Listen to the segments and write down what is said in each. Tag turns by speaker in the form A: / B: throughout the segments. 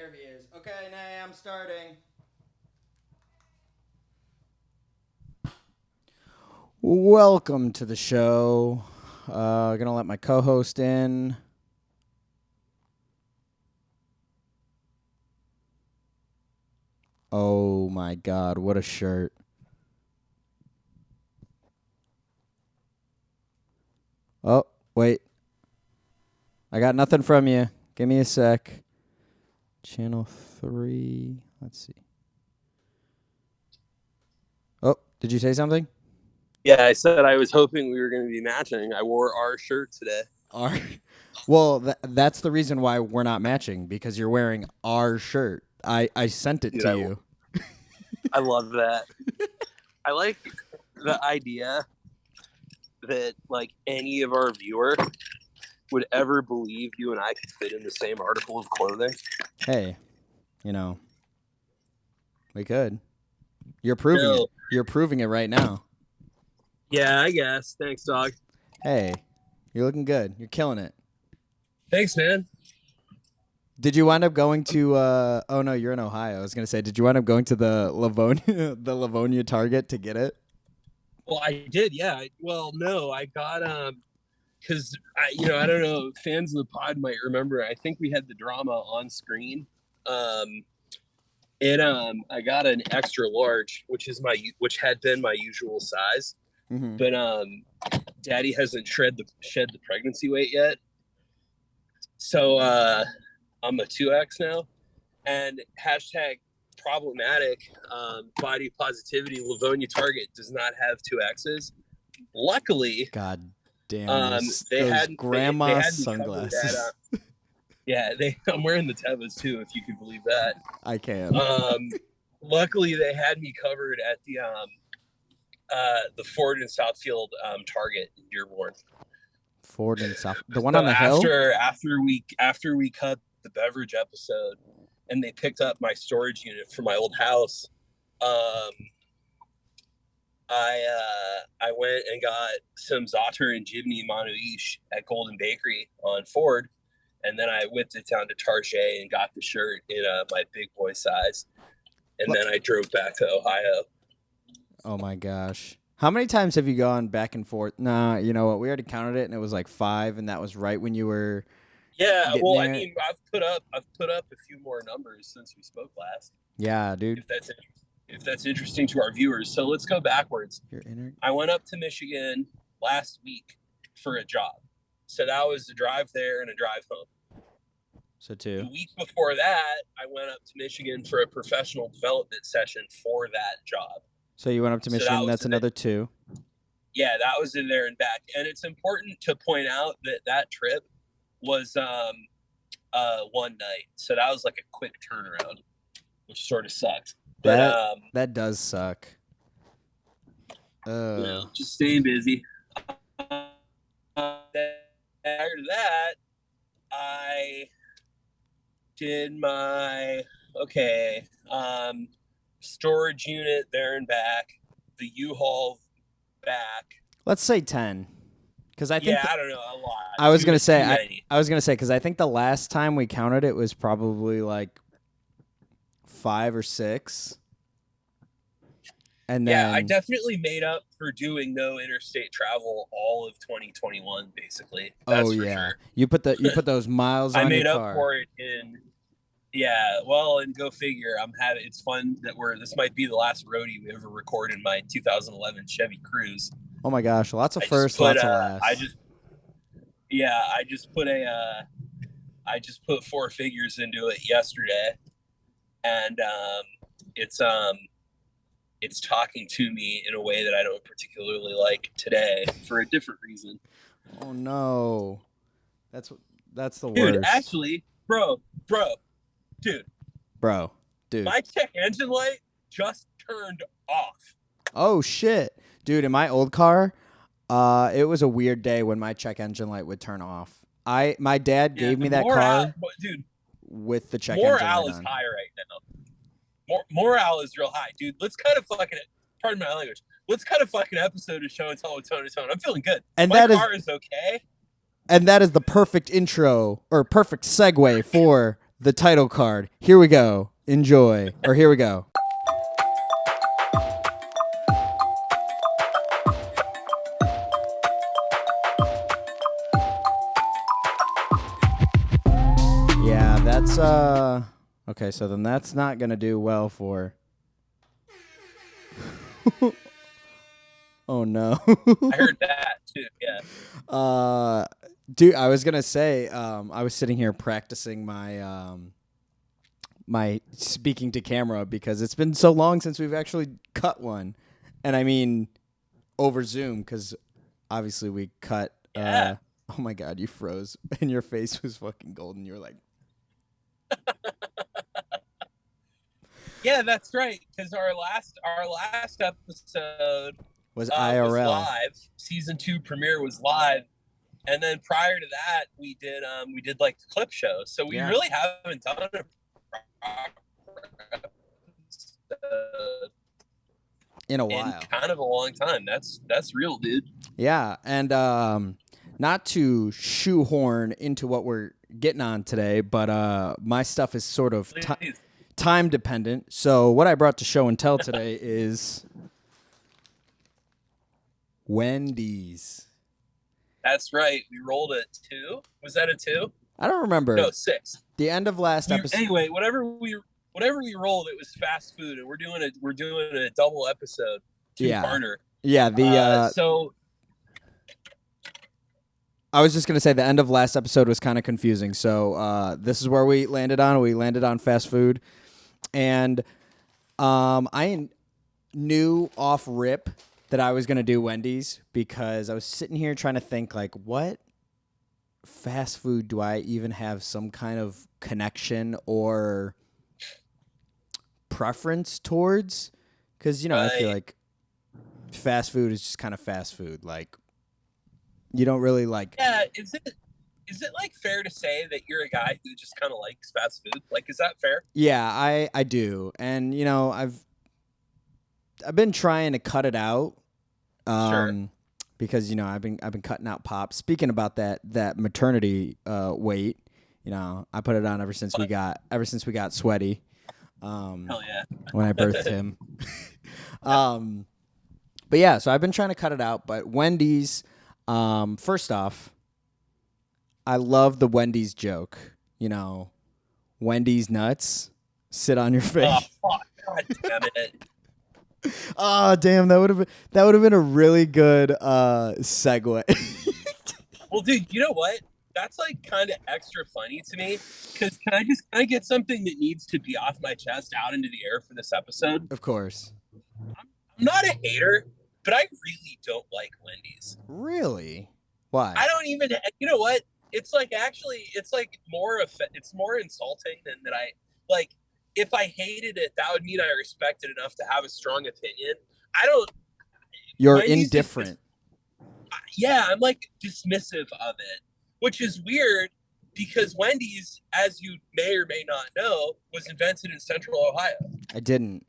A: There he is. Okay, Nay, I'm starting. Welcome to the show. Gonna let my co-host in. Oh my God, what a shirt. Oh, wait. I got nothing from you. Give me a sec. Channel 3. Let's see. Oh, did you say something?
B: Yeah, I said I was hoping we were going to be matching. I wore our shirt today.
A: Our. Well, that's the reason why we're not matching, because you're wearing our shirt. I sent it to you.
B: I love that. I like the idea that like any of our viewer would ever believe you and I could fit in the same article of clothing.
A: Hey, we could. You're proving it. You're proving it right now.
B: Yeah, I guess. Thanks, dog.
A: Hey, you're looking good. You're killing it.
B: Thanks, man.
A: Did you wind up going to? Oh no, you're in Ohio. I was gonna say, did you wind up going to the Livonia Target to get it?
B: Well, I did. Yeah. Well, no, I got because I don't know. Fans of the pod might remember. I think we had the drama on screen. I got an extra large, which had been my usual size, but Daddy hasn't shed the pregnancy weight yet, so I'm a 2X now, and hashtag problematic body positivity. Livonia Target does not have 2Xs. Luckily,
A: God damn,
B: those
A: had grandma
B: they
A: sunglasses.
B: Yeah, I'm wearing the Tevas too, if you can believe that.
A: I can.
B: Luckily, they had me covered at the Ford and Southfield Target in Dearborn.
A: Ford and South, the one on the hill.
B: After we cut the beverage episode, and they picked up my storage unit for my old house, I went and got some Zotter and Jimny Monouiche at Golden Bakery on Ford. And then I whipped it down to Target and got the shirt in my big boy size. And then I drove back to Ohio.
A: Oh, my gosh. How many times have you gone back and forth? Nah, you know what? We already counted it, and it was like 5, and that was right when you were...
B: Yeah, well, there. I mean, I've put up a few more numbers since we spoke last.
A: Yeah, dude.
B: If that's interesting to our viewers. So let's go backwards. I went up to Michigan last week for a job. So that was a drive there and a drive home.
A: So 2.
B: The week before that, I went up to Michigan for a professional development session for that job.
A: So you went up to Michigan. That's another 2.
B: Yeah, that was in there and back. And it's important to point out that trip was one night. So that was like a quick turnaround, which sort of sucked. But
A: that does suck.
B: Just staying busy. After that, I did my storage unit there and back, the U-Haul back.
A: Let's say 10, because I think
B: I don't know, a lot.
A: I was gonna say because I think the last time we counted it was probably like 5 or 6. And then,
B: I definitely made up for doing no interstate travel all of 2021, basically. That's for sure.
A: You put those miles on your car.
B: I made up for it in. Yeah, well, and go figure. It's fun that this might be the last roadie we ever record in my 2011 Chevy Cruze.
A: Oh my gosh, lots of firsts, lots of laughs.
B: I just put 4 figures into it yesterday, and it's talking to me in a way that I don't particularly like today for a different reason.
A: Oh no, that's the worst.
B: Dude, actually, bro, dude, my check engine light just turned off.
A: Oh shit, dude! In my old car, it was a weird day when my check engine light would turn off. My dad gave me that car,
B: dude,
A: with the check engine light on.
B: Morale is high right now. Morale is real high, dude. Let's kind of fucking, pardon my language. Let's kind of fucking episode of show and tell with tone. I'm feeling good.
A: And
B: my car is okay.
A: And that is the perfect intro or perfect segue for the title card. Here we go. Enjoy. Or here we go. Yeah, that's okay, so then that's not gonna do well for oh no.
B: I heard that too. Yeah.
A: Dude, I was gonna say, I was sitting here practicing my my speaking to camera because it's been so long since we've actually cut one, and I mean over Zoom because obviously we cut.
B: Yeah.
A: Oh my God, you froze and your face was fucking golden. You were like,
B: yeah, that's right. Because our last episode
A: was IRL.
B: was live. Season 2 premiere was live. And then prior to that, we did like the clip show. So we really haven't done a
A: in a while.
B: In kind of a long time. That's real, dude.
A: Yeah, and not to shoehorn into what we're getting on today, but my stuff is sort of time dependent. So what I brought to show and tell today is Wendy's.
B: That's right. We rolled a 2. Was that a 2?
A: I don't remember.
B: No, 6.
A: The end of last episode.
B: Anyway, whatever we rolled, it was fast food, and we're doing a double episode. Two-parter.
A: Yeah.
B: So
A: I was just gonna say the end of last episode was kind of confusing. So this is where we landed on. We landed on fast food, and I knew off rip that I was going to do Wendy's because I was sitting here trying to think, like, what fast food do I even have some kind of connection or preference towards? Because, you know, I feel like fast food is just kind of fast food. Like, you don't really like...
B: Yeah, is it like fair to say that you're a guy who just kind of likes fast food? Like, is that fair?
A: Yeah, I do. And, you know, I've been trying to cut it out,
B: sure.
A: Because you know I've been cutting out Pop. Speaking about that maternity weight, you know I put it on ever since we got sweaty.
B: Hell yeah!
A: When I birthed him. But yeah, so I've been trying to cut it out. But Wendy's, first off, I love the Wendy's joke. You know, Wendy's nuts sit on your face.
B: Oh fuck! God damn it!
A: Oh damn! That would have been a really good segue.
B: Well, dude, you know what? That's like kind of extra funny to me. Because can I get something that needs to be off my chest out into the air for this episode?
A: Of course.
B: I'm not a hater, but I really don't like Wendy's.
A: Really? Why?
B: I don't even. You know what? It's like actually, it's like it's more insulting than that. I like. If I hated it, that would mean I respected enough to have a strong opinion. I don't.
A: You're indifferent.
B: Yeah, I'm like dismissive of it, which is weird because Wendy's, as you may or may not know, was invented in Central Ohio.
A: I didn't,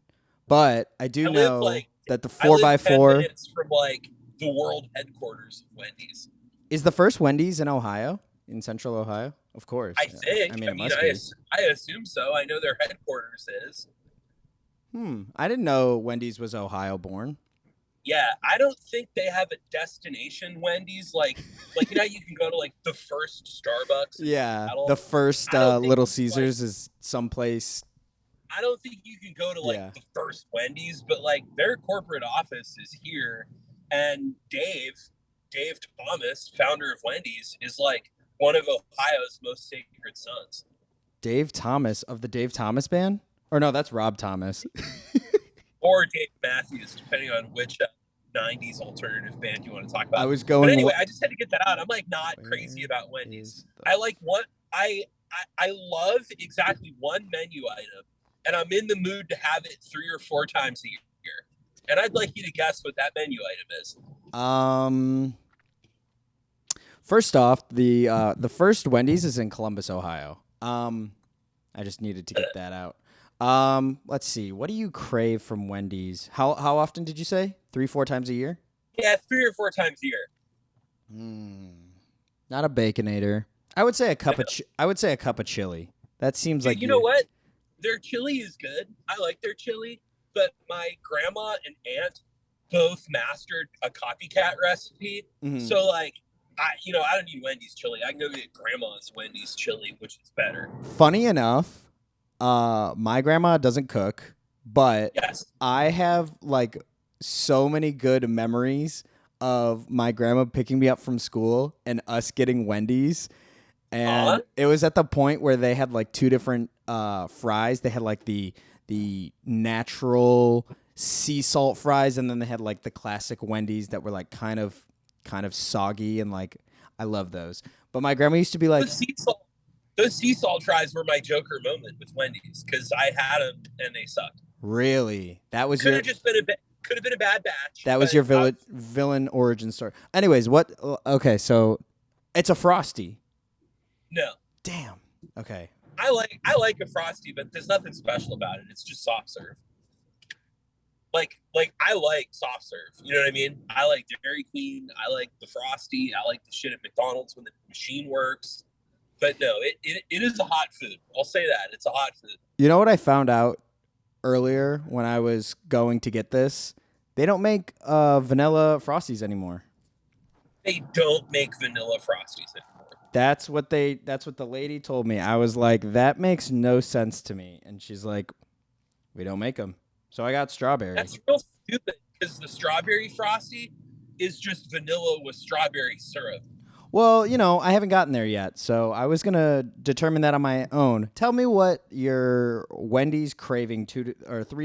A: but I do know that the 4x4
B: 10 minutes from like the world headquarters of Wendy's.
A: Is the first Wendy's in Ohio, in Central Ohio? Of course.
B: I think.
A: I mean, it must be.
B: I assume so. I know their headquarters is.
A: I didn't know Wendy's was Ohio born.
B: Yeah, I don't think they have a destination Wendy's like you know you can go to like the first Starbucks.
A: Yeah, the first Little Caesars is someplace.
B: I don't think you can go to like the first Wendy's, but like their corporate office is here, and Dave Thomas, founder of Wendy's, is like one of Ohio's most sacred sons.
A: Dave Thomas of the Dave Thomas Band? Or no, that's Rob Thomas.
B: Or Dave Matthews, depending on which 90s alternative band you want to talk about.
A: I was going.
B: But anyway, I just had to get that out. I'm like not crazy about Wendy's. I like what I love exactly one menu item, and I'm in the mood to have it 3 or 4 times a year. And I'd like you to guess what that menu item is.
A: First off, the first Wendy's is in Columbus, Ohio. I just needed to get that out. Let's see. What do you crave from Wendy's? How often did you say? 3-4 times a year?
B: Yeah, 3 or 4 times a year.
A: Not a Baconator. I would say a cup of chili. That seems
B: Dude,
A: like
B: you know what? Their chili is good. I like their chili, but my grandma and aunt both mastered a copycat recipe.
A: Mhm.
B: So like, I don't need Wendy's chili. I can go get grandma's Wendy's chili, which is better.
A: Funny enough, my grandma doesn't cook, but
B: Yes.
A: I have like so many good memories of my grandma picking me up from school and us getting Wendy's. And it was at the point where they had like two different fries. They had like the natural sea salt fries, and then they had like the classic Wendy's that were like kind of soggy, and like I love those. But my grandma used to be like,
B: those sea salt fries were my Joker moment with Wendy's because I had them and they sucked.
A: really? That was
B: could have been a bad batch.
A: That was your villain origin story. Anyways, what? Okay, so it's a Frosty.
B: No.
A: Damn. Okay.
B: I like a Frosty, but there's nothing special about it. It's just soft serve. Like I like soft serve. You know what I mean? I like Dairy Queen. I like the Frosty. I like the shit at McDonald's when the machine works. But no, it is a hot food. I'll say that. It's a hot food.
A: You know what I found out earlier when I was going to get this? They don't make vanilla Frosties anymore.
B: They don't make vanilla Frosties anymore.
A: That's what the lady told me. I was like, that makes no sense to me. And she's like, we don't make them. So I got strawberry.
B: That's real stupid because the strawberry Frosty is just vanilla with strawberry syrup.
A: Well, I haven't gotten there yet, so I was gonna determine that on my own. Tell me what your Wendy's craving 3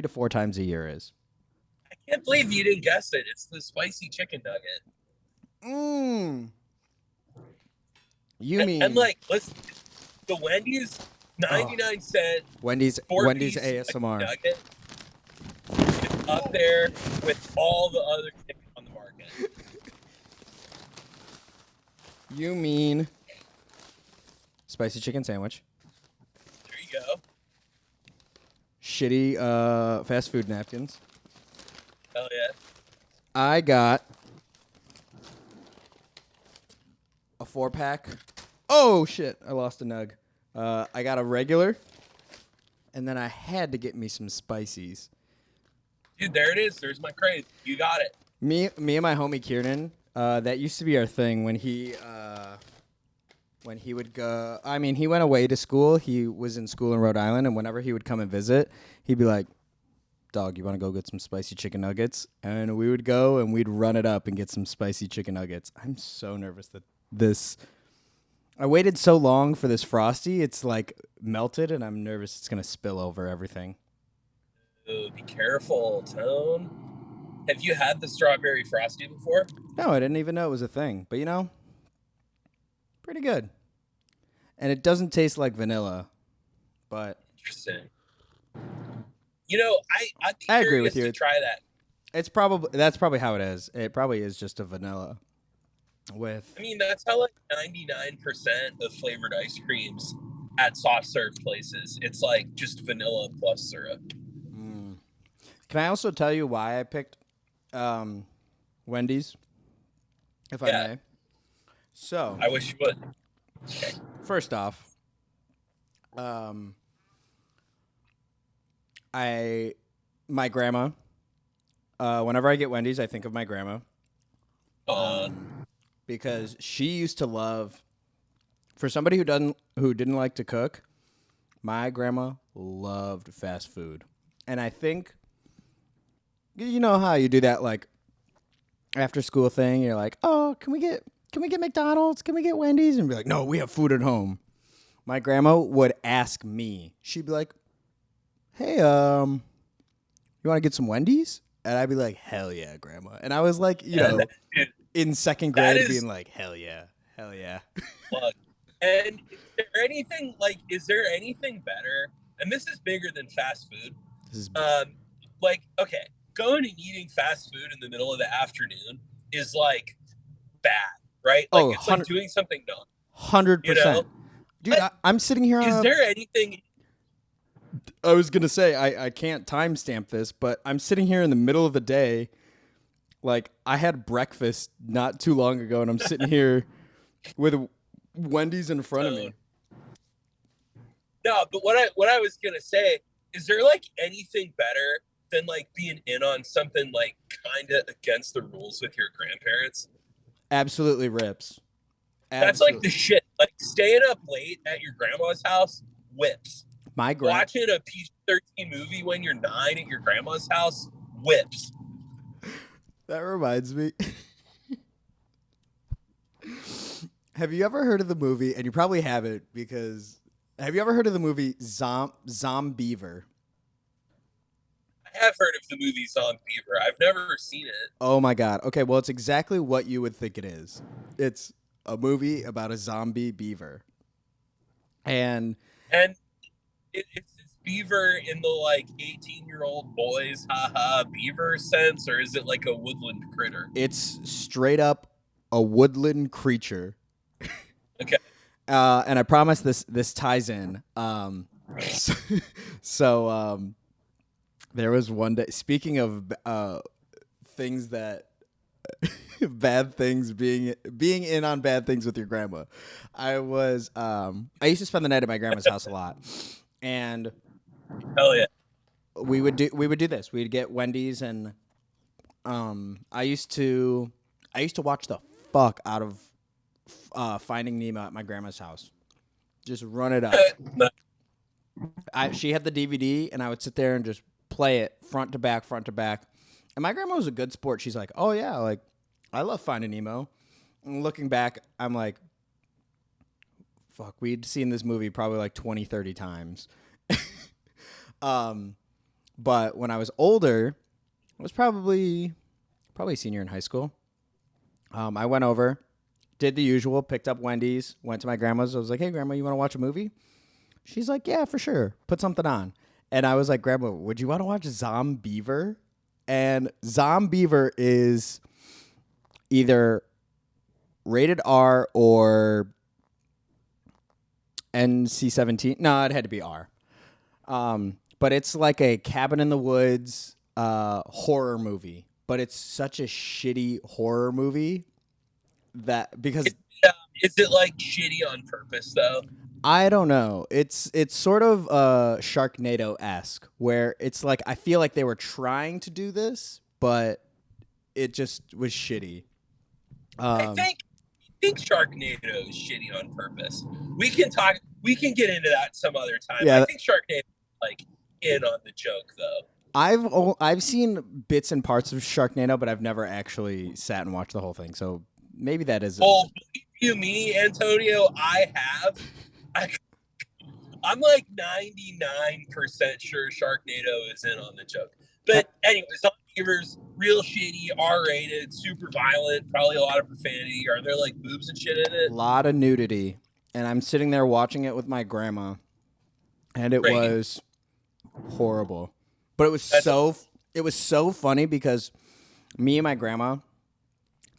A: to 4 times a year is.
B: I can't believe you didn't guess it. It's the spicy chicken nugget. And like, listen, the Wendy's 99-cent
A: Wendy's ASMR
B: nugget is up there with all the other chicken on the market.
A: You mean spicy chicken sandwich?
B: There you go.
A: Shitty fast food napkins.
B: Hell yeah.
A: I got a 4-pack. Oh shit! I lost a nug. I got a regular, and then I had to get me some spices.
B: Dude, there it is. There's my crave. You got it.
A: Me and my homie Kieran. That used to be our thing when he would go. I mean, he went away to school. He was in school in Rhode Island, and whenever he would come and visit, he'd be like, "Dog, you want to go get some spicy chicken nuggets?" And we would go and we'd run it up and get some spicy chicken nuggets. I'm so nervous that I waited so long for this Frosty. It's like melted, and I'm nervous it's gonna spill over everything.
B: Ooh, be careful, Tone. Have you had the strawberry Frosty before?
A: No, I didn't even know it was a thing. But pretty good. And it doesn't taste like vanilla, but
B: Interesting.
A: I agree with you.
B: To try that.
A: That's probably how it is. It probably is just a vanilla with.
B: I mean, that's how like 99% of flavored ice creams at soft serve places. It's like just vanilla plus syrup.
A: Can I also tell you why I picked Wendy's? If I may. So
B: I wish you would.
A: Okay. First off, my grandma. Whenever I get Wendy's, I think of my grandma. Because she used to love. For somebody who didn't like to cook, my grandma loved fast food, and I think. You know how you do that, like after school thing. You're like, "Oh, can we get McDonald's? Can we get Wendy's?" And be like, "No, we have food at home." My grandma would ask me. She'd be like, "Hey, you want to get some Wendy's?" And I'd be like, "Hell yeah, grandma!" And I was like, in second grade, being like, "Hell yeah, hell yeah."
B: Look, and is there anything better? And this is bigger than fast food. Okay. Going and eating fast food in the middle of the afternoon is like bad, right? Like it's like doing something dumb.
A: 100%. Dude, I'm sitting here.
B: Is there anything?
A: I was gonna say I can't timestamp this, but I'm sitting here in the middle of the day. Like I had breakfast not too long ago, and I'm sitting here with Wendy's in front of me.
B: No, but what I was gonna say is there like anything better than like being in on something like kind of against the rules with your grandparents?
A: Absolutely rips.
B: That's like the
A: Absolutely.
B: shit. Like staying up late at your grandma's house whips.
A: My grand
B: Watching a PG-13 movie when you're 9 at your grandma's house whips.
A: That reminds me. Have you ever heard of the movie? And you probably haven't because have you ever heard of the movie Zombeaver?
B: I have heard of the movie Zombiever. I've never seen it.
A: Oh my god. Okay, well it's exactly what you would think it is. It's a movie about a zombie beaver. And
B: And it's this beaver in the like 18-year-old boys, haha, beaver sense, or is it like a woodland critter?
A: it's straight up a woodland creature.
B: Okay.
A: And I promise this ties in. So, so there was one day. Speaking of things that bad things being in on bad things with your grandma, I used to spend the night at my grandma's house a lot, and
B: Hell yeah.
A: we would do this. We'd get Wendy's, and I used to watch the fuck out of Finding Nemo at my grandma's house. Just run it up. She had the DVD, and I would sit there and just play it front to back, front to back. And my grandma was a good sport. She's like, "Oh yeah, like I love Finding Nemo." And looking back, I'm like, "Fuck, we'd seen this movie probably like 20, 30 times." But when I was older, I was probably a senior in high school. I went over, did the usual, picked up Wendy's, went to my grandma's. I was like, "Hey, grandma, you want to watch a movie?" She's like, "Yeah, for sure. Put something on." And I was like, "Grandma, would you want to watch Zombiever?" And Zombiever is either rated R or NC-17. No, it had to be R. But it's like a cabin in the woods horror movie. But it's such a shitty horror movie that because
B: Is it like shitty on purpose though?
A: I don't know. It's sort of Sharknado-esque, where it's like I feel like they were trying to do this, but it just was shitty.
B: I think Sharknado is shitty on purpose. We can talk. We can get into that some other time.
A: Yeah.
B: I think Sharknado is like in on the joke though.
A: I've seen bits and parts of Sharknado, but I've never actually sat and watched the whole thing. So maybe that is.
B: Well, believe you me, Antonio, I have. I, I'm like 99% sure Sharknado is in on the joke. But anyways, Zombiever's real shitty, R-rated, super violent, probably a lot of profanity. Are there like boobs and shit in it?
A: A lot of nudity, and I'm sitting there watching it with my grandma, and it was horrible. But it was so funny because me and my grandma,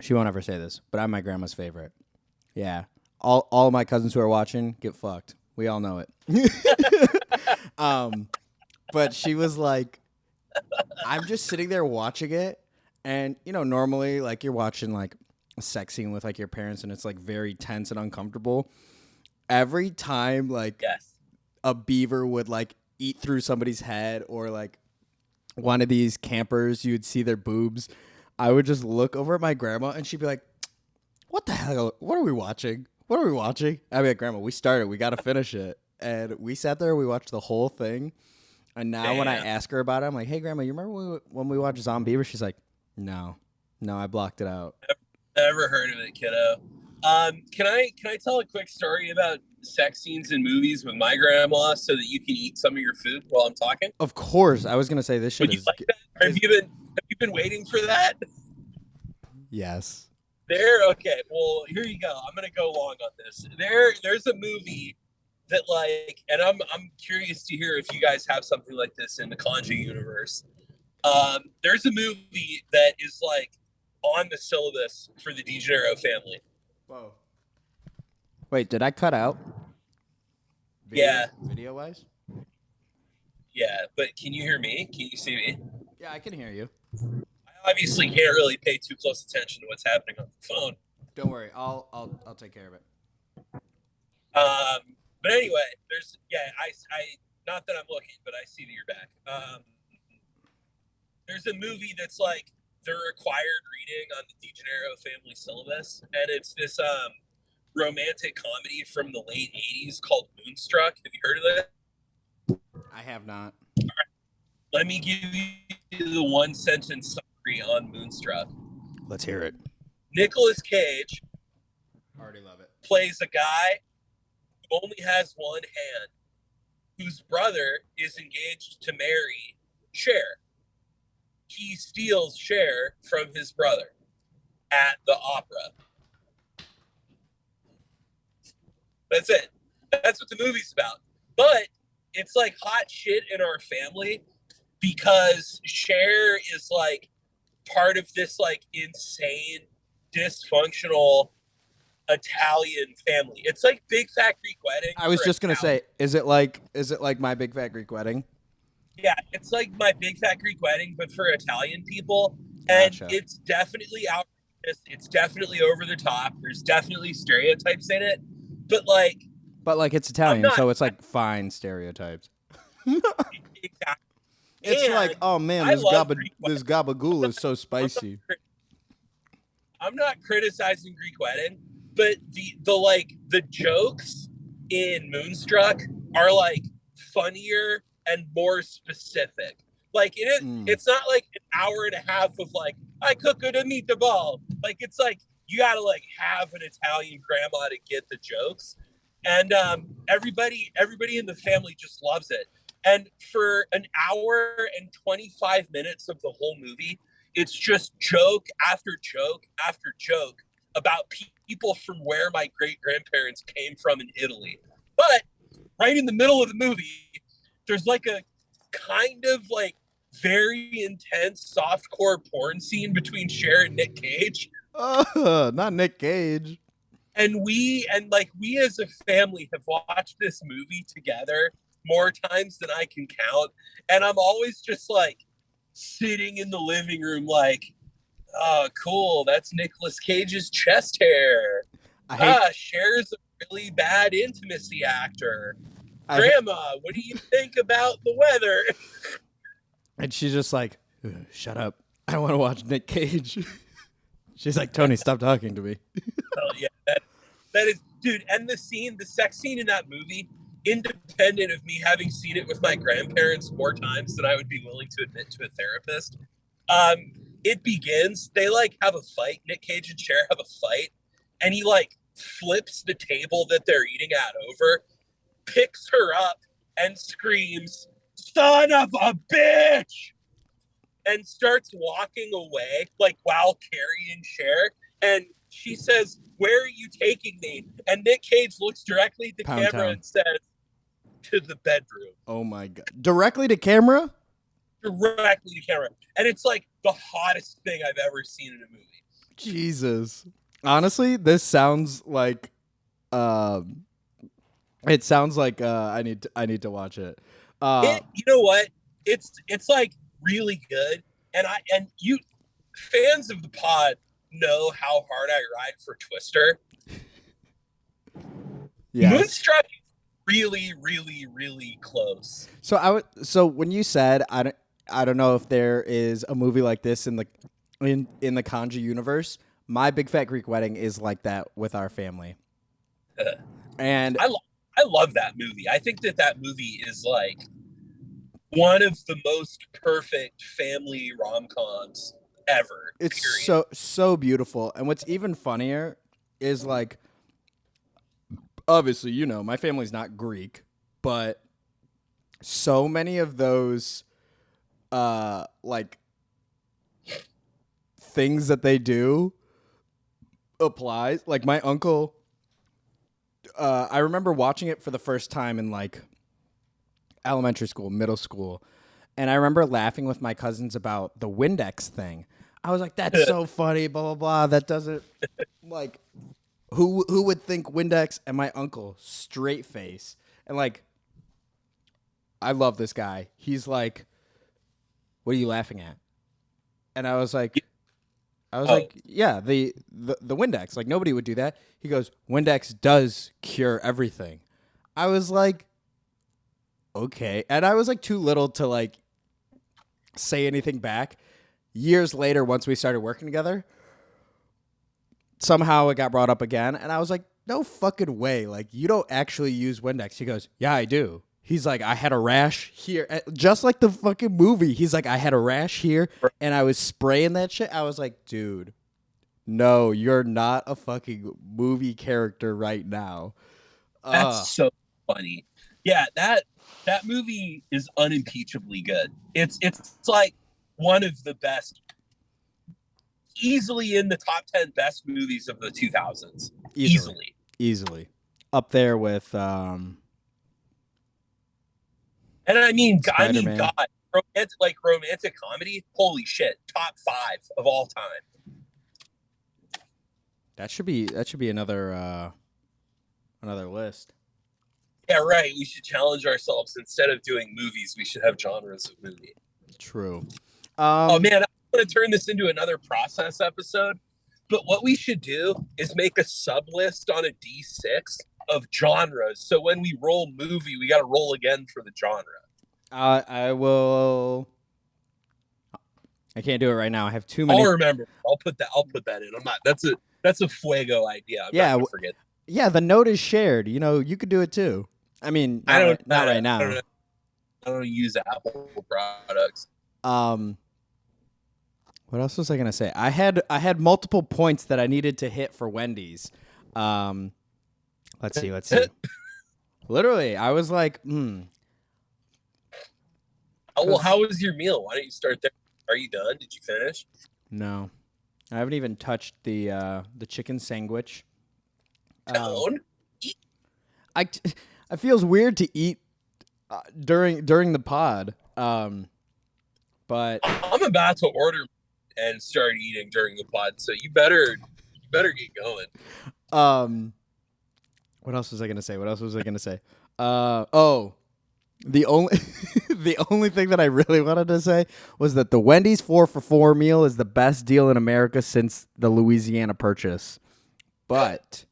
A: she won't ever say this, but I'm my grandma's favorite. Yeah. All of my cousins who are watching get fucked. We all know it. But she was like, I'm just sitting there watching it, and normally like you're watching like a sex scene with like your parents, and it's like very tense and uncomfortable. Every time like
B: Yes.
A: a beaver would like eat through somebody's head, or like one of these campers, you'd see their boobs, I would just look over at my grandma, and she'd be like, "What the hell? What are we watching? What are we watching?" I'd be like, "Grandma, we started. We got to finish it." And we sat there. We watched the whole thing. And now when I ask her about it, I'm like, "Hey, Grandma, you remember when we watched Zombiever?" She's like, No, I blocked it out."
B: Never heard of it, kiddo. Can I tell a quick story about sex scenes in movies with my grandma so that you can eat some of your food while I'm talking?
A: Of course. I was going to say this shit
B: Would you
A: is...
B: like that? Have you been waiting for that?
A: Yes.
B: Okay. Well, here you go. I'm gonna go long on this. There's a movie that like, and I'm curious to hear if you guys have something like this in the Conjuring universe. There's a movie that is like on the syllabus for the DeGenero family.
A: Whoa. Wait, did I cut out?
B: Yeah.
A: Video wise?
B: Yeah, but can you hear me? Can you see me?
A: Yeah, I can hear you.
B: I obviously can't really pay too close attention to what's happening on the phone.
A: Don't worry. I'll take care of it.
B: But anyway, I not that I'm looking, but I see that you're back. There's a movie that's like the required reading on the DeGeneres family syllabus, and it's this romantic comedy from the late '80s called Moonstruck. Have you heard of it?
A: I have not.
B: Let me give you the one sentence summary on Moonstruck.
A: Let's hear it.
B: Nicolas Cage
A: Already love it.
B: plays a guy who only has one hand, whose brother is engaged to marry Cher. He steals Cher from his brother at the opera. That's it. That's what the movie's about. But it's like hot shit in our family because Cher is like part of this like insane, dysfunctional Italian family. It's like Big Fat Greek Wedding.
A: I was just gonna say, is it like My Big Fat Greek Wedding?
B: Yeah, it's like My Big Fat Greek Wedding, but for Italian people. And
A: Gotcha.
B: it's definitely outrageous. It's definitely over the top. There's definitely stereotypes in it. But like
A: it's Italian, so it's like fine stereotypes.
B: Exactly.
A: It's
B: And
A: like, oh man,
B: I
A: this
B: love Greek
A: this gabagool is so spicy.
B: I'm not criticizing Greek Wedding, but the jokes in Moonstruck are like funnier and more specific. Like it's not like an hour and a half of like I cook a meatball. Like it's like you gotta like have an Italian grandma to get the jokes, and everybody in the family just loves it. And for an hour and 25 minutes of the whole movie, it's just joke after joke after joke about people from where my great grandparents came from in Italy. But right in the middle of the movie, there's like a kind of like very intense softcore porn scene between Cher and Nick Cage.
A: Not Nick Cage.
B: And we as a family have watched this movie together more times than I can count. And I'm always just like sitting in the living room like, oh, cool. That's Nicolas Cage's chest hair. Cher's a really bad intimacy actor. Grandma, what do you think about the weather?
A: And she's just like, shut up. I want to watch Nick Cage. She's like, Tony, stop talking to me.
B: Oh, yeah. That is, dude. And the sex scene in that movie, independent of me having seen it with my grandparents more times than I would be willing to admit to a therapist, it begins, they like have a fight. Nick Cage and Cher have a fight, and he like flips the table that they're eating at over, picks her up, and screams, "Son of a bitch!" and starts walking away, like while carrying Cher. And she says, "Where are you taking me?" And Nick Cage looks directly at the camera and says, "To the bedroom."
A: Oh my God. Directly to camera?
B: Directly to camera. And it's like the hottest thing I've ever seen in a movie.
A: Jesus. Honestly, this sounds like it sounds like I need to watch it.
B: You know what? It's like really good. And you fans of the pod know how hard I ride for Twister. Yeah. Moonstruck is really, really, really close.
A: So when you said I don't know if there is a movie like this in the Kanji universe, My Big Fat Greek Wedding is like that with our family. And
B: I love that movie. I think that movie is like one of the most perfect family rom-coms ever.
A: It's so beautiful. And what's even funnier is like, obviously, you know, my family's not Greek, but so many of those like things that they do applies. Like my uncle, I remember watching it for the first time in like elementary school, middle school, and I remember laughing with my cousins about the Windex thing. I was like, that's so funny, blah blah blah. That doesn't like who would think Windex? And my uncle, straight face, and like, I love this guy. He's like, what are you laughing at? And I was like, yeah, the Windex. Like nobody would do that. He goes, Windex does cure everything. I was like, okay. And I was like too little to like say anything back. Years later, once we started working together, somehow it got brought up again. And I was like, no fucking way. Like, you don't actually use Windex. He goes, yeah, I do. He's like, I had a rash here. Just like the fucking movie. He's like, I had a rash here and I was spraying that shit. I was like, dude, no, you're not a fucking movie character right now.
B: That's so funny. Yeah, that movie is unimpeachably good. It's like one of the best, easily in the top 10 best movies of the 2000s.
A: Easily. Up there with
B: and I mean
A: Spider-Man.
B: God, romantic comedy, holy shit, top 5 of all time.
A: That should be another list.
B: Yeah, right. We should challenge ourselves. Instead of doing movies, we should have genres of movie.
A: True.
B: Oh man, I want to turn this into another process episode. But what we should do is make a sub list on a D6 of genres. So when we roll movie, we got to roll again for the genre.
A: I will. I can't do it right now. I have too many.
B: I'll remember. I'll put that in. I'm not. That's a fuego idea. I'm not gonna forget.
A: Yeah, the note is shared. You know, you could do it too. I mean, not right now.
B: I don't use Apple products.
A: What else was I gonna say? I had multiple points that I needed to hit for Wendy's. Let's see. Literally, I was like,
B: Oh, well, how was your meal? Why don't you start there? Are you done? Did you finish?
A: No, I haven't even touched the chicken sandwich.
B: Tone.
A: I feels weird to eat during the pod. But
B: I'm about to order and start eating during the pod, so you better get going.
A: What else was I gonna say? The only the only thing that I really wanted to say was that the Wendy's 4 for $4 meal is the best deal in America since the Louisiana Purchase. But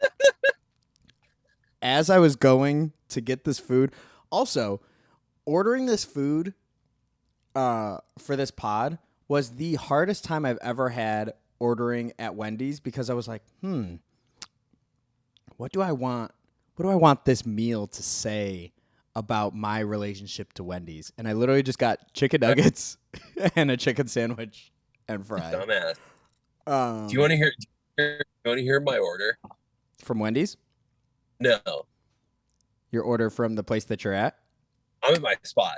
A: as I was going to get this food, also ordering this food for this pod was the hardest time I've ever had ordering at Wendy's, because I was like, what do I want? What do I want this meal to say about my relationship to Wendy's? And I literally just got chicken nuggets and a chicken sandwich and fries.
B: Dumbass. Do you want to hear my order
A: from Wendy's?
B: No.
A: Your order from the place that you're at?
B: I'm at my spot.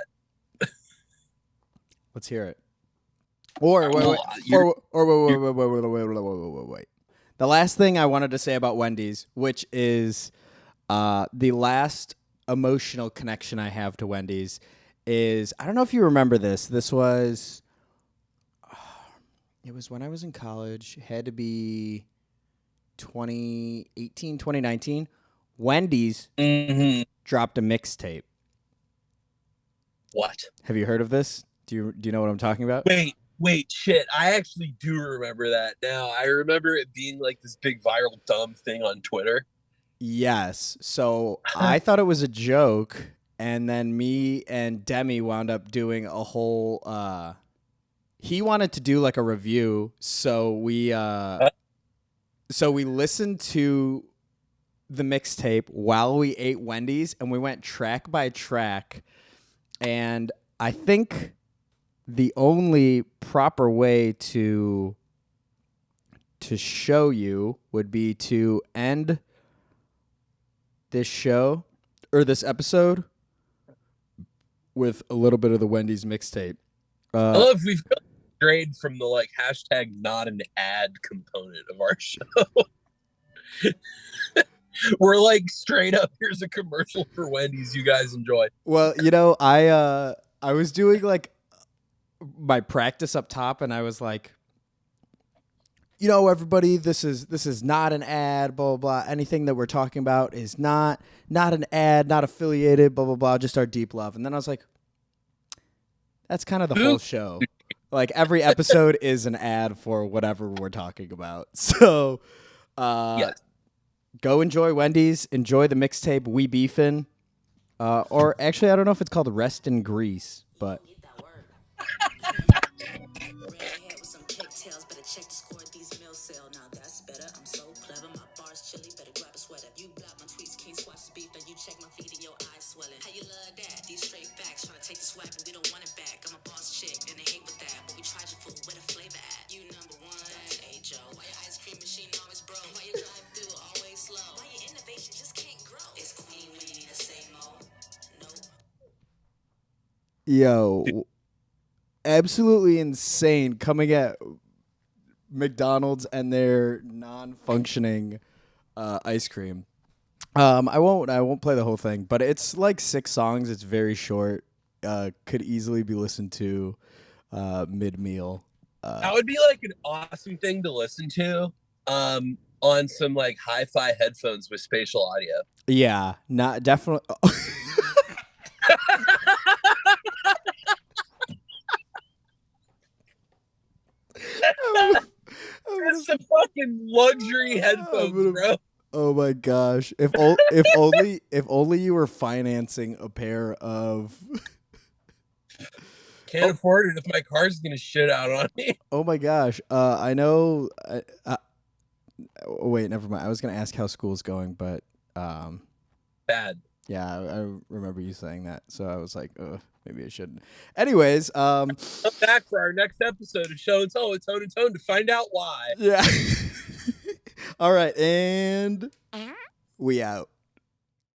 A: Let's hear it. Or wait. The last thing I wanted to say about Wendy's, which is the last emotional connection I have to Wendy's, is, I don't know if you remember this. This was, it was when I was in college. It had to be 2018, 2019. Wendy's dropped a mixtape.
B: What?
A: Have you heard of this? Do you know what I'm talking about?
B: Wait, shit. I actually do remember that now. I remember it being like this big viral dumb thing on Twitter.
A: Yes. So I thought it was a joke, and then me and Demi wound up doing a whole he wanted to do like a review, so we listened to the mixtape while we ate Wendy's, and we went track by track, and I think the only proper way to show you would be to end this show or this episode with a little bit of the Wendy's mixtape.
B: I love we've strayed from the like hashtag not an ad component of our show. We're like straight up, here's a commercial for Wendy's, you guys enjoy.
A: Well, you know, I was doing like my practice up top, and I was like, you know, everybody, this is not an ad, blah, blah, blah. Anything that we're talking about is not an ad, not affiliated, blah, blah, blah, just our deep love. And then I was like, that's kind of the whole show. Like, every episode is an ad for whatever we're talking about. So,
B: yes.
A: Go enjoy Wendy's, enjoy the mixtape, We Beefin'. Or actually, I don't know if it's called Rest in Greece, but yo, absolutely insane coming at McDonald's and their non-functioning ice cream. I won't play the whole thing, but it's like 6 songs. It's very short. Could easily be listened to mid-meal.
B: That would be like an awesome thing to listen to on some like hi-fi headphones with spatial audio.
A: Yeah, not definitely.
B: That's some fucking luxury headphones, bro.
A: Oh my gosh! If only you were financing a pair of.
B: Can't afford it if my car's gonna shit out on me.
A: Oh my gosh! I know. Wait, never mind. I was gonna ask how school's going, but
B: Bad.
A: yeah, I remember you saying that, so I was like, maybe I shouldn't. Anyways,
B: Come back for our next episode of Show and Tell with Tone and Tone to find out why.
A: yeah. All right, and we out.